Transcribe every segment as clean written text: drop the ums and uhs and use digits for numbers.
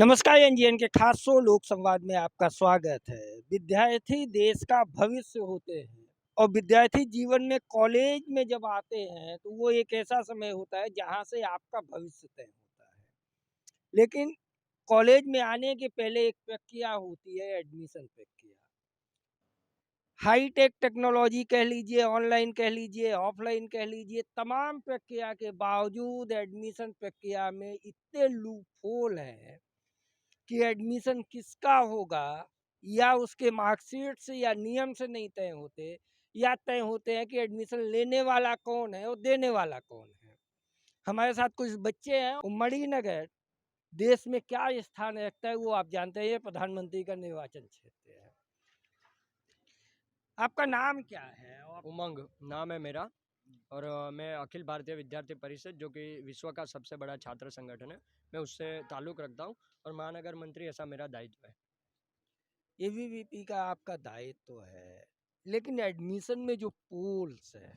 नमस्कार एनजीएन के खास शो लोक संवाद में आपका स्वागत है। विद्यार्थी देश का भविष्य होते हैं और विद्यार्थी जीवन में कॉलेज में जब आते हैं तो वो एक ऐसा समय होता है जहाँ से आपका भविष्य तय होता है। लेकिन कॉलेज में आने के पहले एक प्रक्रिया होती है, एडमिशन प्रक्रिया। हाईटेक टेक्नोलॉजी कह लीजिए, ऑनलाइन कह लीजिए, ऑफलाइन कह लीजिए, तमाम प्रक्रिया के बावजूद एडमिशन प्रक्रिया में इतने लूपहोल हैं कि एडमिशन किसका होगा या उसके मार्कशीट से या नियम से नहीं तय होते, या तय होते हैं कि एडमिशन लेने वाला कौन है और देने वाला कौन है। हमारे साथ कुछ बच्चे हैं। मणिनगर देश में क्या स्थान रखता है वो आप जानते हैं, प्रधानमंत्री का निर्वाचन क्षेत्र है। आपका नाम क्या है? उमंग नाम है मेरा। और मैं अखिल भारतीय विद्यार्थी परिषद, जो कि विश्व का सबसे बड़ा छात्र संगठन है, मैं उससे ताल्लुक़ रखता हूँ और महानगर मंत्री ऐसा मेरा दायित्व है। एबीवीपी का आपका दायित्व है, लेकिन एडमिशन में जो पोल्स है,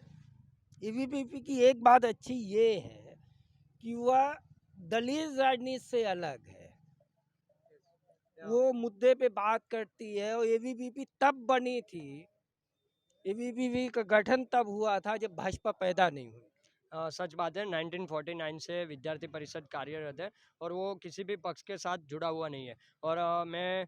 एबीवीपी की एक बात अच्छी ये है कि वह दलित राजनीति से अलग है। वो मुद्दे पे बात करती है और एबीवीपी तब बनी थी, एबीवीपी का गठन तब हुआ था जब भाजपा पैदा नहीं हुई। सच बात है, 1949 से विद्यार्थी परिषद कार्यरत है और वो किसी भी पक्ष के साथ जुड़ा हुआ नहीं है। और मैं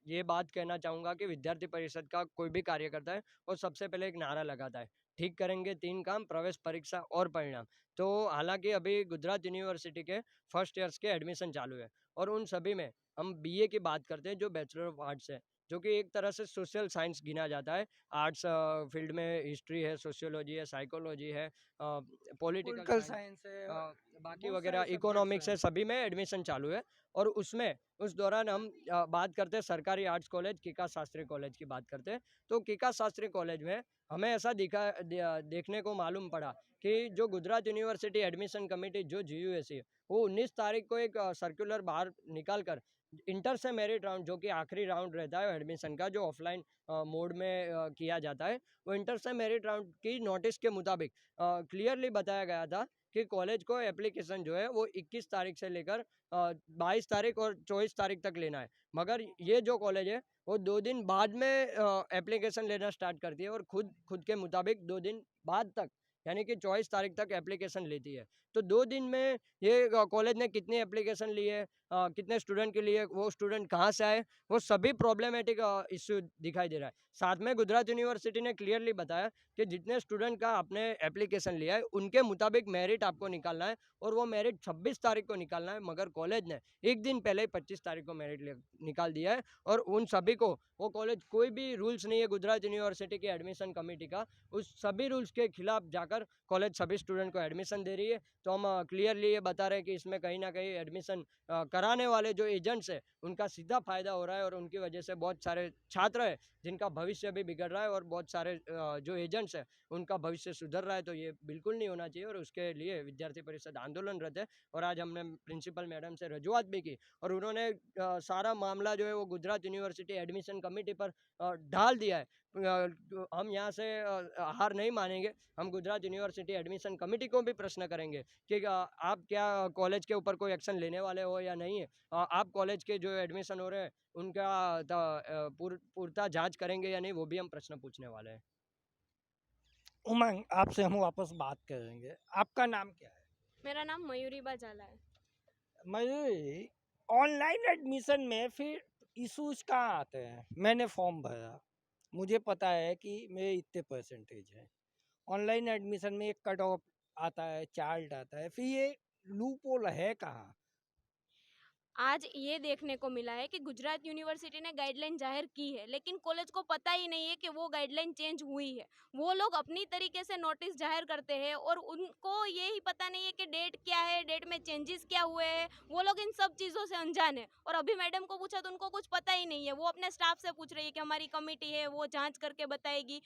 ये बात कहना चाहूँगा कि विद्यार्थी परिषद का कोई भी कार्य करता है वो सबसे पहले एक नारा लगाता है, ठीक करेंगे 3 काम, प्रवेश परीक्षा और परिणाम। तो हालांकि अभी गुजरात यूनिवर्सिटी के फर्स्ट ईयर्स के एडमिशन चालू है और उन सभी में हम बीए की बात करते हैं, जो बैचलर ऑफ आर्ट्स है, जो कि एक तरह से सोशल साइंस गिना जाता है। आर्ट्स फील्ड में हिस्ट्री है, सोशियोलॉजी है, साइकोलॉजी है, पॉलिटिकल पॉलिटिकल साइंस, साइंस है, बाकी बहुत सारे वगैरह सब्जेक्ट्स इकोनॉमिक्स है, हैं। सभी में एडमिशन चालू है। और उसमें उस दौरान हम बात करते हैं सरकारी आर्ट्स कॉलेज किका शास्त्री कॉलेज की बात करते हैं। तो किका शास्त्री कॉलेज में हमें ऐसा देखने को मालूम पड़ा कि जो गुजरात यूनिवर्सिटी एडमिशन कमेटी, जो GUSC है, वो 19 तारीख को एक सर्कुलर बाहर निकाल कर इंटर से मेरिट राउंड, जो कि आखिरी राउंड रहता है एडमिशन का, जो ऑफलाइन मोड में किया जाता है, वो इंटर से मेरिट राउंड की नोटिस के मुताबिक क्लियरली बताया गया था कि कॉलेज को एप्लीकेशन जो है वो 21 तारीख से लेकर 22 तारीख और 24 तारीख तक लेना है। मगर ये जो कॉलेज है वो 2 दिन बाद में एप्लीकेशन लेना स्टार्ट करती है और खुद खुद के मुताबिक 2 दिन बाद तक, यानी कि 24 तारीख तक एप्लीकेशन लेती है। तो 2 दिन में ये कॉलेज ने कितनी एप्लीकेशन ली है, कितने स्टूडेंट के लिए, वो स्टूडेंट कहाँ से आए, वो सभी प्रॉब्लमेटिक इश्यू दिखाई दे रहा है। साथ में गुजरात यूनिवर्सिटी ने क्लियरली बताया कि जितने स्टूडेंट का आपने एप्लीकेशन लिया है उनके मुताबिक मेरिट आपको निकालना है और वो मेरिट 26 तारीख को निकालना है। मगर कॉलेज ने एक दिन पहले 25 तारीख को मेरिट निकाल दिया है और उन सभी को, वो कॉलेज, कोई भी रूल्स नहीं है गुजरात यूनिवर्सिटी की एडमिशन कमेटी का, उस सभी रूल्स के खिलाफ जाकर कॉलेज सभी स्टूडेंट को एडमिशन दे रही है। तो हम क्लियरली ये बता रहे हैं कि इसमें कहीं ना कहीं एडमिशन कराने वाले जो एजेंट्स है उनका सीधा फायदा हो रहा है और उनकी वजह से बहुत सारे छात्र है जिनका भविष्य भी बिगड़ रहा है और बहुत सारे जो एजेंट्स है उनका भविष्य सुधर रहा है। तो ये बिल्कुल नहीं होना चाहिए और उसके लिए विद्यार्थी परिषद आंदोलनरत है। और आज हमने प्रिंसिपल मैडम से रजूआत भी की और उन्होंने सारा मामला जो है वो गुजरात यूनिवर्सिटी एडमिशन कमेटी पर डाल दिया है। हम यहाँ से हार नहीं मानेंगे, हम गुजरात यूनिवर्सिटी एडमिशन कमेटी को भी प्रश्न करेंगे कि आप क्या कॉलेज के ऊपर कोई एक्शन लेने वाले हो या नहीं है। आप कॉलेज के जो एडमिशन हो रहे हैं उनका पूर्णतः जांच करेंगे या नहीं, वो भी हम प्रश्न पूछने वाले हैं। उमंग, आपसे हम वापस बात करेंगे। आपका नाम क्या है? मेरा नाम मयूरी बाजाला है। मयूरी, ऑनलाइन एडमिशन में फिर इश्यूज कहाँ आते हैं? मैंने फॉर्म भरा, मुझे पता है कि मेरे इतने परसेंटेज है। ऑनलाइन एडमिशन में एक कट ऑफ आता है, चार्ट आता है, फिर ये लूप होल है कहाँ? आज ये देखने को मिला है कि गुजरात यूनिवर्सिटी ने गाइडलाइन जाहिर की है, लेकिन कॉलेज को पता ही नहीं है कि वो गाइडलाइन चेंज हुई है। वो लोग अपनी तरीके से नोटिस जाहिर करते हैं और उनको ये ही पता नहीं है कि डेट क्या है, डेट में चेंजेस क्या हुए हैं। वो लोग इन सब चीज़ों से अनजान है और अभी मैडम को पूछा तो उनको कुछ पता ही नहीं है। वो अपने स्टाफ से पूछ रही है कि हमारी कमेटी है, वो जाँच करके बताएगी।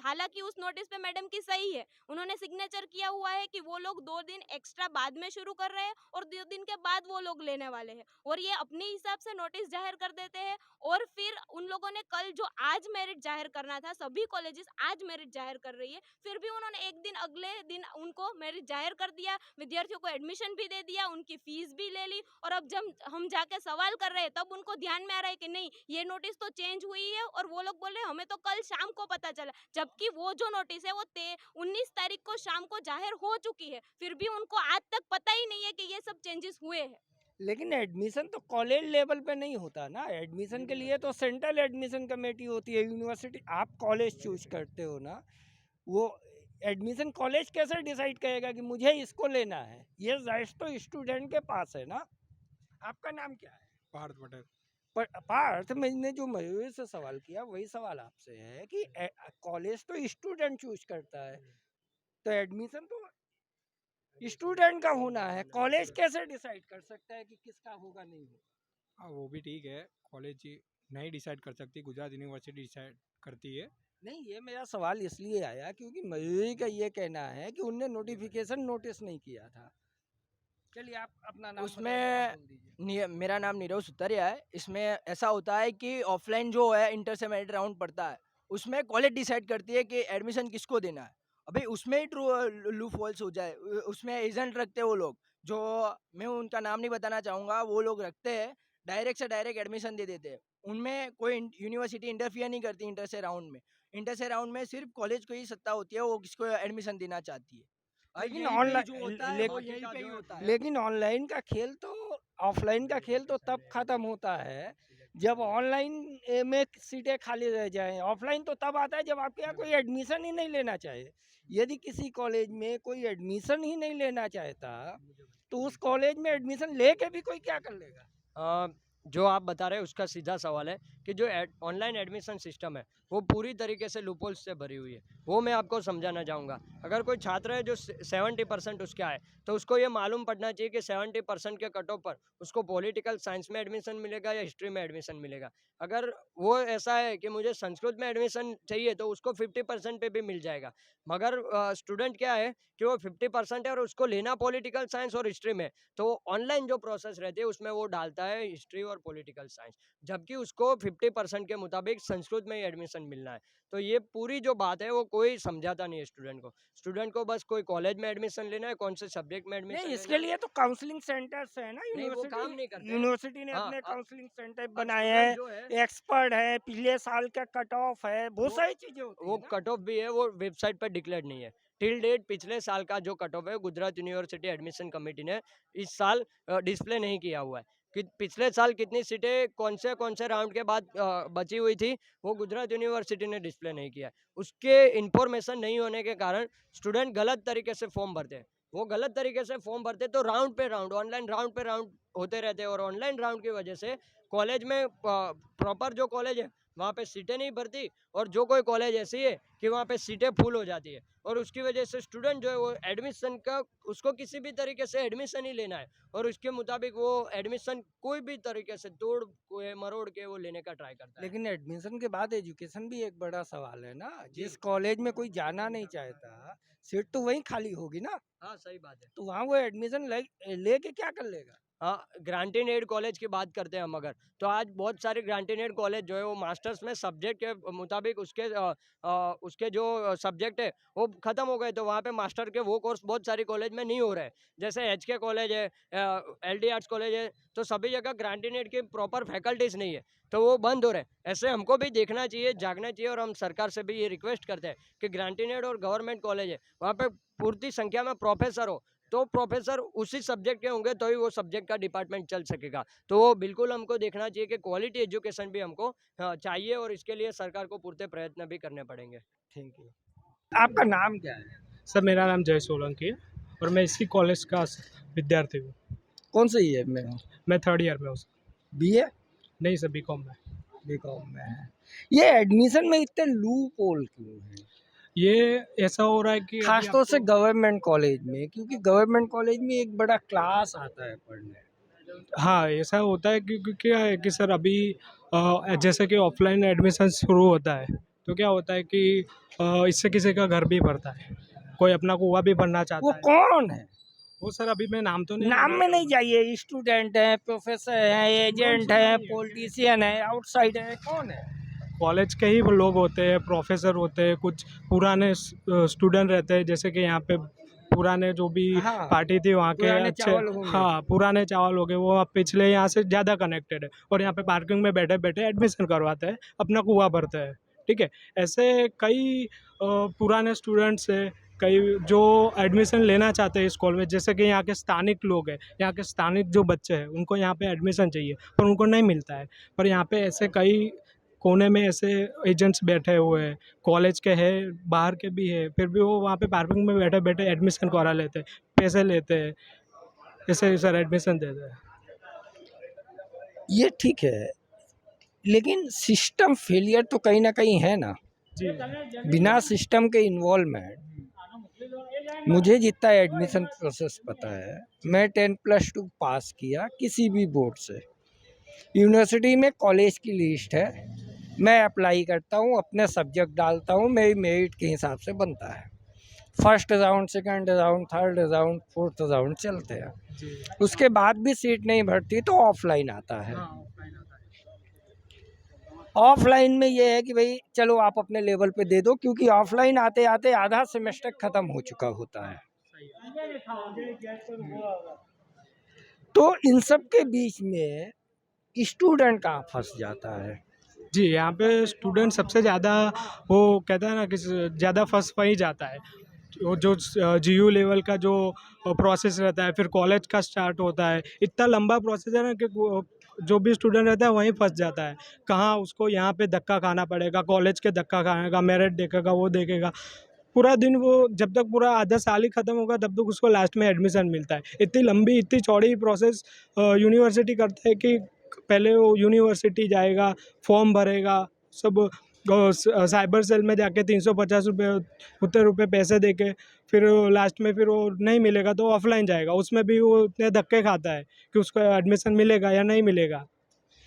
हालांकि उस नोटिस पे मैडम की सही है, उन्होंने सिग्नेचर किया हुआ है कि वो लोग 2 दिन एक्स्ट्रा बाद में शुरू कर रहे हैं और 2 दिन के बाद वो लोग लेने वाले हैं। हैं और ये अपने हिसाब से नोटिस जाहिर कर देते हैं। और फिर उन लोगों ने कल जो आज मेरिट जाहिर करना था, सभी कॉलेजेस आज मेरिट जाहिर कर रही है, फिर भी उन्होंने एक दिन अगले दिन उनको मेरिट जाहिर कर दिया, विद्यार्थियों को एडमिशन भी दे दिया, उनकी फीस भी ले ली। और अब जब हम जाके सवाल कर रहे हैं तब उनको ध्यान में आ रहा है कि नहीं, ये नोटिस तो चेंज हुई है, और वो लोग बोल रहे हैं हमें तो कल शाम को पता चला, जबकि वो जो नोटिस है वो 19 तारीख को शाम को जाहिर हो चुकी है, फिर भी उनको आज तक पता ही नहीं है कि ये सब चेंजेस हुए हैं। लेकिन एडमिशन तो कॉलेज लेवल पे नहीं होता ना, एडमिशन के लिए तो सेंट्रल एडमिशन कमेटी होती है, यूनिवर्सिटी। आप कॉलेज चूज करते हो ना, वो एडमिशन कॉलेज कैसे डिसाइड करेगा कि मुझे इसको लेना है? ये राइट तो स्टूडेंट के पास है ना। आपका नाम क्या है? पार्थ पटेल। पर पार्थ, मैंने जो मयूर से सवाल किया वही सवाल आपसे है कि कॉलेज तो स्टूडेंट चूज करता है, तो एडमिशन तो स्टूडेंट का होना है। कॉलेज कैसे डिसाइड कर सकता है कि किसका होगा नहीं होगा? हाँ, वो भी ठीक है, कॉलेज नहीं डिसाइड कर सकती, गुजरात यूनिवर्सिटी डिसाइड करती है। नहीं, ये मेरा सवाल इसलिए आया क्योंकि मयूरी का ये कहना है कि उनने नोटिफिकेशन नोटिस नहीं किया था। चलिए आप अपना नाम उसमें बताइए, बोल दीजिए। मेरा नाम नीरव सुतरिया है। इसमें ऐसा होता है कि ऑफलाइन जो है इंटर से मेरिट राउंड पड़ता है, उसमें कॉलेज डिसाइड करती है कि एडमिशन किसको देना है। अभी उसमें ही ट्रू लूप होल्स हो जाए, उसमें एजेंट रखते हैं वो लोग, जो मैं उनका नाम नहीं बताना चाहूँगा, वो लोग रखते हैं, डायरेक्ट से डायरेक्ट एडमिशन दे देते हैं। उनमें कोई यूनिवर्सिटी इंटरफियर नहीं करती इंटर से राउंड में। इंटर से राउंड में सिर्फ कॉलेज को ही सत्ता होती है, वो किसको एडमिशन देना चाहती है। लेकिन यहीं पे ही जो होता है वो ऑनलाइन यहीं पे ही होता है। लेकिन ऑनलाइन का खेल तो, ऑफलाइन का खेल तो तब खत्म होता है जब ऑनलाइन में सीटें खाली रह जाएं। ऑफलाइन तो तब आता है जब आपके यहाँ कोई एडमिशन ही नहीं लेना चाहे। यदि किसी कॉलेज में कोई एडमिशन ही नहीं लेना चाहता, तो उस कॉलेज में एडमिशन लेके भी कोई क्या कर लेगा? जो आप बता रहे हैं उसका सीधा सवाल है कि जो ऑनलाइन एडमिशन सिस्टम है वो पूरी तरीके से लूपहोल्स से भरी हुई है। वो मैं आपको समझाना चाहूँगा। अगर कोई छात्र है जो 70% उसका है, तो उसको ये मालूम पड़ना चाहिए कि 70% के कट ऑफ पर उसको पॉलिटिकल साइंस में एडमिशन मिलेगा या हिस्ट्री में एडमिशन मिलेगा। अगर वो ऐसा है कि मुझे संस्कृत में एडमिशन चाहिए तो उसको 50% पे भी मिल जाएगा। मगर स्टूडेंट क्या है कि वो 50% है और उसको लेना पॉलिटिकल साइंस और हिस्ट्री में, तो ऑनलाइन जो प्रोसेस रहती है उसमें वो डालता है हिस्ट्री और पॉलिटिकल साइंस, जबकि उसको 50% के मुताबिक संस्कृत में ही एडमिशन मिलना है। तो ये पूरी जो बात है वो कोई समझाता नहीं है स्टूडेंट को बस कोई कॉलेज में एडमिशन लेना है, कौन से सब्जेक्ट में एडमिशन नहीं, लेना इसके है। लिए तो काउंसलिंग सेंटर्स है ना, नहीं, वो काम नहीं करते। यूनिवर्सिटी ने हाँ, अपने अब काउंसलिंग सेंटर अब बनाए स्टूडेंट हैं, जो है एक्सपर्ट है, पिछले साल का कट ऑफ है, बहुत वो सारी चीजें होती वो है ना। कट ऑफ भी है, वो वेबसाइट पर डिक्लेयर नहीं है। टिल डेट पिछले साल का जो कट ऑफ है गुजरात यूनिवर्सिटी एडमिशन कमेटी ने इस साल डिस्प्ले नहीं किया हुआ है कि पिछले साल कितनी सीटें कौन से राउंड के बाद बची हुई थी, वो गुजरात यूनिवर्सिटी ने डिस्प्ले नहीं किया है। उसके इंफॉर्मेशन नहीं होने के कारण स्टूडेंट गलत तरीके से फॉर्म भरते हैं। वो गलत तरीके से फॉर्म भरते तो राउंड पे राउंड, ऑनलाइन राउंड पे राउंड होते रहते हैं, और ऑनलाइन राउंड की वजह से कॉलेज में प्रॉपर जो कॉलेज है वहाँ पे सीटें नहीं भरती, और जो कोई कॉलेज ऐसी है कि वहाँ पे सीटें फुल हो जाती है, और उसकी वजह से स्टूडेंट जो है वो एडमिशन का, उसको किसी भी तरीके से एडमिशन ही लेना है, और उसके मुताबिक वो एडमिशन कोई भी तरीके से तोड़ के मरोड़ के वो लेने का ट्राई करता है। लेकिन एडमिशन के बाद एजुकेशन भी एक बड़ा सवाल है ना। जिस कॉलेज में कोई जाना नहीं चाहता, सीट तो वहीं खाली होगी ना, हाँ, सही बात है। तो वहाँ वो एडमिशन लेके क्या कर लेगा? हाँ, ग्रांटेड एड कॉलेज की बात करते हैं हम अगर, तो आज बहुत सारे ग्रांटेड एड कॉलेज जो है वो मास्टर्स में सब्जेक्ट के मुताबिक उसके जो सब्जेक्ट है वो ख़त्म हो गए, तो वहाँ पे मास्टर के वो कोर्स बहुत सारी कॉलेज में नहीं हो रहे हैं। जैसे HK कॉलेज है, LD आर्ट्स कॉलेज है, तो सभी जगह ग्रांटेड एड की प्रॉपर फैकल्टीज़ नहीं है, तो वो बंद हो रहे हैं। ऐसे हमको भी देखना चाहिए, जागना चाहिए, और हम सरकार से भी ये रिक्वेस्ट करते हैं कि ग्रांटेड एड और गवर्नमेंट कॉलेज है वहाँ पे पूर्ति संख्या में प्रोफेसर हो, तो प्रोफेसर उसी सब्जेक्ट के होंगे तो ही वो सब्जेक्ट का डिपार्टमेंट चल सकेगा। तो वो बिल्कुल हमको देखना चाहिए कि क्वालिटी एजुकेशन भी हमको चाहिए, और इसके लिए सरकार को पूरे प्रयत्न भी करने पड़ेंगे। Thank you. आपका नाम क्या है? सर, मेरा नाम जय सोलंकी है और मैं इसी कॉलेज का विद्यार्थी हूँ। कौन से ईयर में हो? मैं 3rd ईयर में हूँ सर। BA? नहीं सर, BCom में। बीकॉम में है। ये एडमिशन में इतने लूप होल क्यों है? ये ऐसा हो रहा है कि खासतौर से गवर्नमेंट कॉलेज में, क्योंकि गवर्नमेंट कॉलेज में एक बड़ा क्लास आता है पढ़ने। हाँ, ऐसा होता है क्योंकि क्या है कि सर अभी जैसे कि ऑफलाइन एडमिशन शुरू होता है तो क्या होता है कि इससे किसी का घर भी भरता है, कोई अपना कुआं भी भरना वो चाहता है। कौन है? वो सर अभी मैं नाम तो नहीं नाम लेना में नहीं चाहूँगा। जाइए, स्टूडेंट है, प्रोफेसर है, एजेंट है, पॉलिटिशियन है, आउटसाइडर है, कौन है? कॉलेज के ही वो लोग होते हैं, प्रोफेसर होते हैं, कुछ पुराने स्टूडेंट रहते हैं, जैसे कि यहाँ पे पुराने जो भी हाँ, पार्टी थी वहाँ के पुराने अच्छे, चावल होंगे। हाँ पुराने चावल हो गए, वो अब पिछले यहाँ से ज़्यादा कनेक्टेड है और यहाँ पे पार्किंग में बैठे बैठे एडमिशन करवाते हैं, अपना कुआं भरते हैं। ठीक है, ऐसे कई पुराने स्टूडेंट्स हैं, कई जो एडमिशन लेना चाहते हैं इस कॉलेज में, जैसे कि यहाँ के स्थानिक लोग हैं, यहाँ के स्थानिक जो बच्चे हैं उनको यहाँ पे एडमिशन चाहिए पर उनको नहीं मिलता है। पर यहाँ पे ऐसे कई कोने में ऐसे एजेंट्स बैठे हुए हैं, कॉलेज के हैं, बाहर के भी है, फिर भी वो वहाँ पे पार्किंग में बैठे बैठे एडमिशन करा लेते हैं, पैसे लेते हैं, ऐसे सर एडमिशन देते हैं। ये ठीक है, लेकिन सिस्टम फेलियर तो कहीं ना कहीं है ना। जी बिना सिस्टम के इन्वॉल्वमेंट, मुझे जितना एडमिशन प्रोसेस पता है, मैं 10+2 पास किया किसी भी बोर्ड से। यूनिवर्सिटी में कॉलेज की लिस्ट है, मैं अप्लाई करता हूँ, अपने सब्जेक्ट डालता हूँ, मेरी मेरिट के हिसाब से बनता है। First round, second round, third round, fourth round चलते हैं। जी उसके बाद भी सीट नहीं भरती तो ऑफलाइन आता है। ऑफलाइन में ये है कि भाई चलो आप अपने लेवल पे दे दो, क्योंकि ऑफलाइन आते आते आधा सेमेस्टर खत्म हो चुका होता है। तो इन सब के बीच में स्टूडेंट कहाँ फंस जाता है? जी, यहाँ पे स्टूडेंट सबसे ज़्यादा वो कहता है ना कि ज़्यादा फंस वही जाता है। वो जो जीयू लेवल का जो प्रोसेस रहता है, फिर कॉलेज का स्टार्ट होता है, इतना लंबा प्रोसेस है ना कि जो भी स्टूडेंट रहता है वहीं फंस जाता है। कहाँ उसको यहाँ पे धक्का खाना पड़ेगा, कॉलेज के धक्का खाएगा, मेरिट देखेगा, वो देखेगा, पूरा दिन वो जब तक पूरा आधा साल ही ख़त्म होगा तब तक उसको लास्ट में एडमिशन मिलता है। इतनी लंबी इतनी चौड़ी प्रोसेस यूनिवर्सिटी करता है कि पहले वो यूनिवर्सिटी जाएगा, फॉर्म भरेगा, सब साइबर सेल में जाके 350 रुपये उतने रुपये पैसे दे के फिर लास्ट में फिर वो नहीं मिलेगा तो ऑफलाइन जाएगा, उसमें भी वो इतने धक्के खाता है कि उसको एडमिशन मिलेगा या नहीं मिलेगा।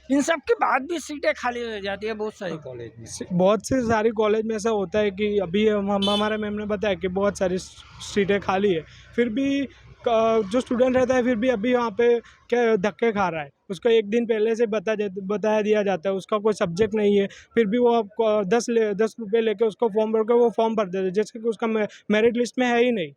इन सब के बाद भी सीटें खाली रह जाती है बहुत सारी कॉलेज में। बहुत से सारी कॉलेज में ऐसा होता है कि अभी हमारे मैम ने बताया कि बहुत सारी सीटें खाली है, फिर भी जो स्टूडेंट रहता है फिर भी अभी वहाँ पे क्या धक्के खा रहा है, उसको एक दिन पहले से बताया दिया जाता है, उसका कोई सब्जेक्ट नहीं है, फिर भी वो आपको 10 रुपये लेके उसको फॉर्म भर के वो फॉर्म भर देते, जैसे कि उसका मेरिट लिस्ट में है ही नहीं।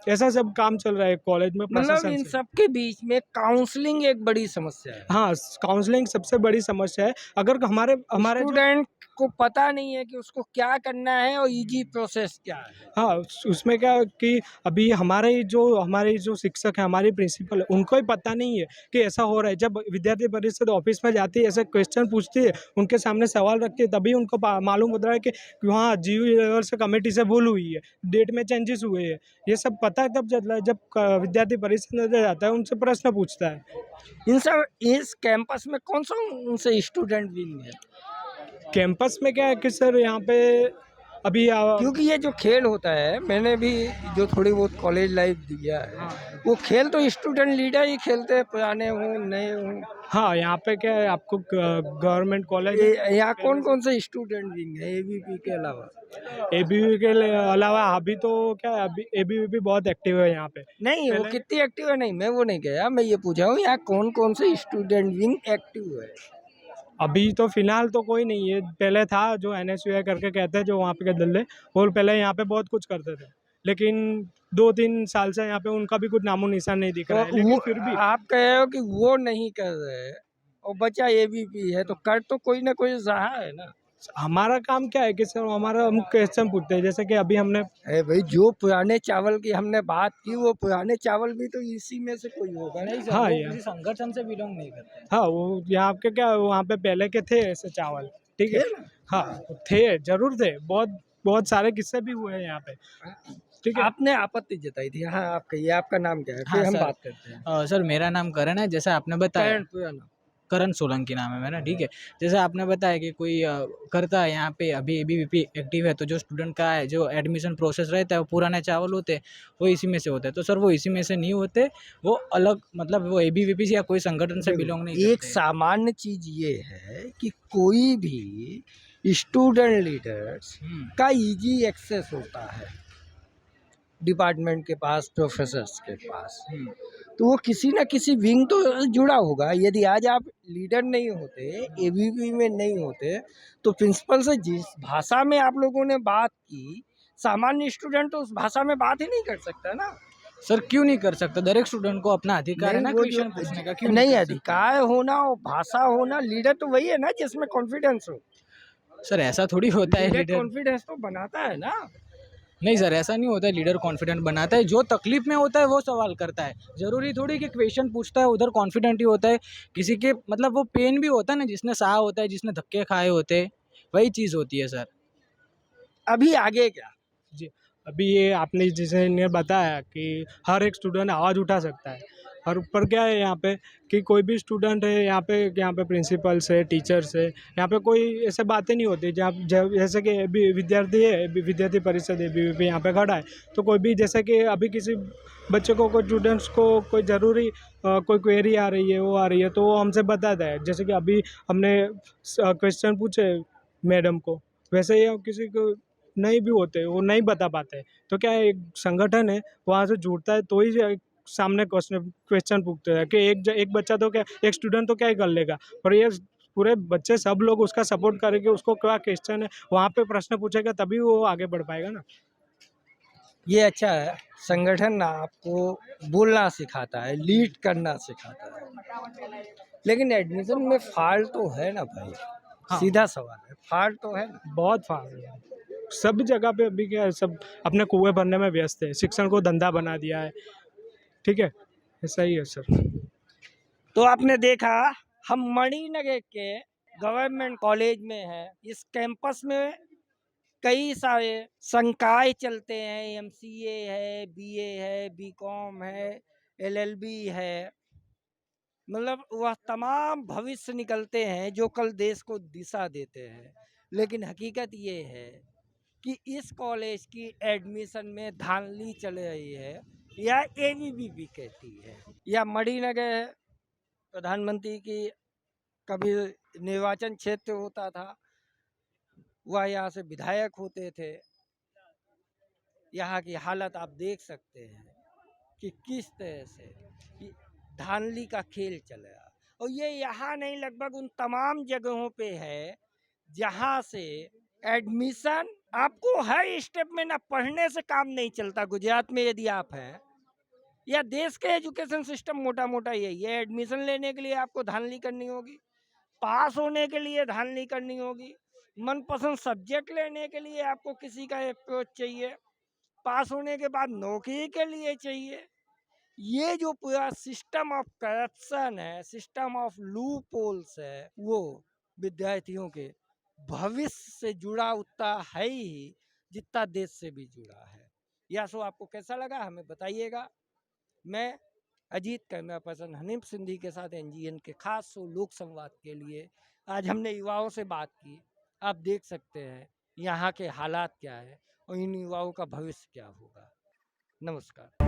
ऐसा सब काम चल रहा है कॉलेज में मतलब प्रशासन इन से। सब के बीच में काउंसलिंग एक बड़ी समस्या है। हाँ, काउंसलिंग सबसे बड़ी समस्या है। अगर हमारे स्टूडेंट को पता नहीं है कि उसको क्या करना है और इजी प्रोसेस क्या है। हाँ, उसमें क्या कि अभी हमारे जो शिक्षक हैं, हमारी प्रिंसिपल है, उनको ही पता नहीं है कि ऐसा हो रहा है। जब विद्यार्थी परिषद ऑफिस में जाती है, ऐसे क्वेश्चन पूछती है, उनके सामने सवाल रखती है, तभी उनको मालूम होता है कि वहाँ जीयू लेवल से कमेटी से भूल हुई है, डेट में चेंजेस हुए हैं। ये सब पता तब चलता है जब विद्यार्थी परिषद में जाता है, उनसे प्रश्न पूछता है। इस कैंपस में कौन सा उनसे स्टूडेंट विंग है? कैंपस में क्या है कि सर यहाँ पे अभी क्योंकि ये जो खेल होता है, मैंने भी जो थोड़ी बहुत कॉलेज लाइफ दिया है, वो खेल तो स्टूडेंट लीडर ही खेलते हैं, पुराने हों नए हों। हाँ, यहाँ पे क्या है, आपको गवर्नमेंट कॉलेज यहाँ कौन कौन से स्टूडेंट विंग है एबीपी के अलावा? एबीवीपी के अलावा अभी तो क्या है, अभी एबीवीपी बहुत एक्टिव है यहाँ पे। नहीं, वो कितनी एक्टिव है? नहीं, मैं वो नहीं गया, मैं ये पूछा हूँ यहाँ कौन कौन से स्टूडेंट विंग एक्टिव है? अभी तो फिलहाल तो कोई नहीं है, पहले था जो NSUI करके कहते हैं, जो वहाँ पे के दल्ले, वो पहले यहाँ पे बहुत कुछ करते थे, लेकिन 2-3 साल से यहाँ पे उनका भी कुछ नामो निशान नहीं दिख रहा है। लेकिन फिर भी आप कह रहे हो कि वो नहीं कर रहे और बचा एबीपी है, तो कर तो कोई ना कोई रहा है ना। हमारा काम क्या है कि सर हम क्वेश्चन पूछते हैं, जैसे कि अभी हमने भाई जो पुराने चावल की हमने बात की, वो पुराने चावल भी तो इसी में से कोई होगा नहीं। हाँ यार, संगठन से बिलोंग नहीं करते। हाँ वो यहाँ के क्या वहाँ पे पहले के थे ऐसे चावल, ठीक है, हाँ थे, जरूर थे, बहुत बहुत सारे किस्से भी हुए हैं यहाँ पे, ठीक है। आपने आपत्ति जताई थी। हाँ, आप कहिए, आपका नाम क्या है? हाँ, फिर हम सर। बात करते हैं। सर मेरा नाम करण है, जैसा आपने बताया। करण पूरा नाम? करण सोलंकी नाम है मेरा, ठीक है। जैसे आपने बताया कि कोई करता है यहाँ पे, अभी एबीवीपी एक्टिव है, तो जो स्टूडेंट का है, जो एडमिशन प्रोसेस रहता है, वो पुराने चावल होते हैं, वो इसी में से होता है। तो सर वो इसी में से नहीं होते, वो अलग, मतलब वो एबीवीपी या कोई संगठन से बिलोंग नहीं करते। एक सामान्य चीज ये है कि कोई भी स्टूडेंट लीडर्स का इजी एक्सेस होता है। डिपार्टमेंट के पास, प्रोफेसर्स के पास, तो वो किसी ना किसी विंग तो जुड़ा होगा। यदि आज आप लीडर नहीं होते, एबीवी में नहीं होते, तो प्रिंसिपल से जिस भाषा में आप लोगों ने बात की, सामान्य स्टूडेंट तो उस भाषा में बात ही नहीं कर सकता ना। सर क्यों नहीं कर सकता? दर एक स्टूडेंट को अपना अधिकार है नहीं, ना वो क्वेश्चन जो पूछने का, क्यों नहीं कर सकता? अधिकार होना और भाषा होना, लीडर तो वही है ना जिसमें कॉन्फिडेंस हो। सर ऐसा थोड़ी होता है लीडर लीडर। कॉन्फिडेंस तो बनाता है ना। नहीं सर, ऐसा नहीं होता है। लीडर कॉन्फिडेंट बनाता है, जो तकलीफ में होता है वो सवाल करता है। जरूरी थोड़ी कि क्वेश्चन पूछता है उधर कॉन्फिडेंट ही होता है। किसी के मतलब वो पेन भी होता है ना, जिसने सहा होता है, जिसने धक्के खाए होते हैं, वही चीज़ होती है सर। अभी आगे क्या? जी, अभी ये आपने जैसे ने बताया कि हर एक स्टूडेंट आवाज़ उठा सकता है, और ऊपर क्या है यहाँ पे कि कोई भी स्टूडेंट है यहाँ पे प्रिंसिपल से, टीचर से, यहाँ पे कोई ऐसे बातें नहीं होती। जहाँ जैसे कि अभी विद्यार्थी है, अभी विद्यार्थी परिषद एबीवीपी यहाँ पे खड़ा है, तो कोई भी जैसे कि अभी किसी बच्चे को, कोई स्टूडेंट्स को कोई ज़रूरी कोई क्वेरी आ रही है, वो आ रही है, तो वो हमसे बताता है। जैसे कि अभी हमने क्वेश्चन पूछे मैडम को, वैसे ही हम किसी को नहीं भी होते, वो नहीं बता पाते, तो क्या है, एक संगठन है वहाँ से जुड़ता है तो ही सामने क्वेश्चन पूछते हैं कि एक बच्चा तो क्या, एक स्टूडेंट तो क्या ही कर लेगा, पर ये पूरे बच्चे सब लोग उसका सपोर्ट करेंगे, उसको क्या क्वेश्चन है वहाँ पे प्रश्न पूछेगा, तभी वो आगे बढ़ पाएगा ना। ये अच्छा है, संगठन ना आपको बोलना सिखाता है, लीड करना सिखाता है, लेकिन एडमिशन में फॉल्ट तो है ना भाई। हाँ। सीधा सवाल है, फॉल्ट तो है ना। बहुत फास्ट है, सब जगह पे अभी क्या है, सब अपने कुएं भरने में व्यस्त है, शिक्षण को धंधा बना दिया है। ठीक है, ऐसा ही है सर। तो आपने देखा, हम मणिनगर के गवर्नमेंट कॉलेज में हैं। इस कैंपस में कई सारे संकाय चलते हैं, एमसीए है, बीए है, बीकॉम है, एलएलबी है, मतलब वह तमाम भविष्य निकलते हैं जो कल देश को दिशा देते हैं। लेकिन हकीकत ये है कि इस कॉलेज की एडमिशन में धांधली चल रही है, या एबीवीपी भी कहती है, या मणिनगर प्रधानमंत्री की कभी निर्वाचन क्षेत्र होता था, वह यहाँ से विधायक होते थे। यहाँ की हालत आप देख सकते हैं कि किस तरह से धांधली का खेल चल रहा, और ये यहाँ नहीं, लगभग उन तमाम जगहों पे है जहाँ से एडमिशन आपको हर स्टेप में ना, पढ़ने से काम नहीं चलता। गुजरात में यदि आप हैं, या देश के एजुकेशन सिस्टम मोटा मोटा यही है, एडमिशन लेने के लिए आपको धांधली करनी होगी, पास होने के लिए धांधली करनी होगी, मनपसंद सब्जेक्ट लेने के लिए आपको किसी का अप्रोच चाहिए, पास होने के बाद नौकरी के लिए चाहिए। ये जो पूरा सिस्टम ऑफ करप्शन है, सिस्टम ऑफ लूप होल्स है, वो विद्यार्थियों के भविष्य से जुड़ा उतना है ही जितना देश से भी जुड़ा है। यह शो आपको कैसा लगा हमें बताइएगा। मैं अजीत कैमरा पर्सन हनीफ सिंधी के साथ एनजीएन के खास शो लोक संवाद के लिए आज हमने युवाओं से बात की। आप देख सकते हैं यहाँ के हालात क्या है और इन युवाओं का भविष्य क्या होगा। नमस्कार।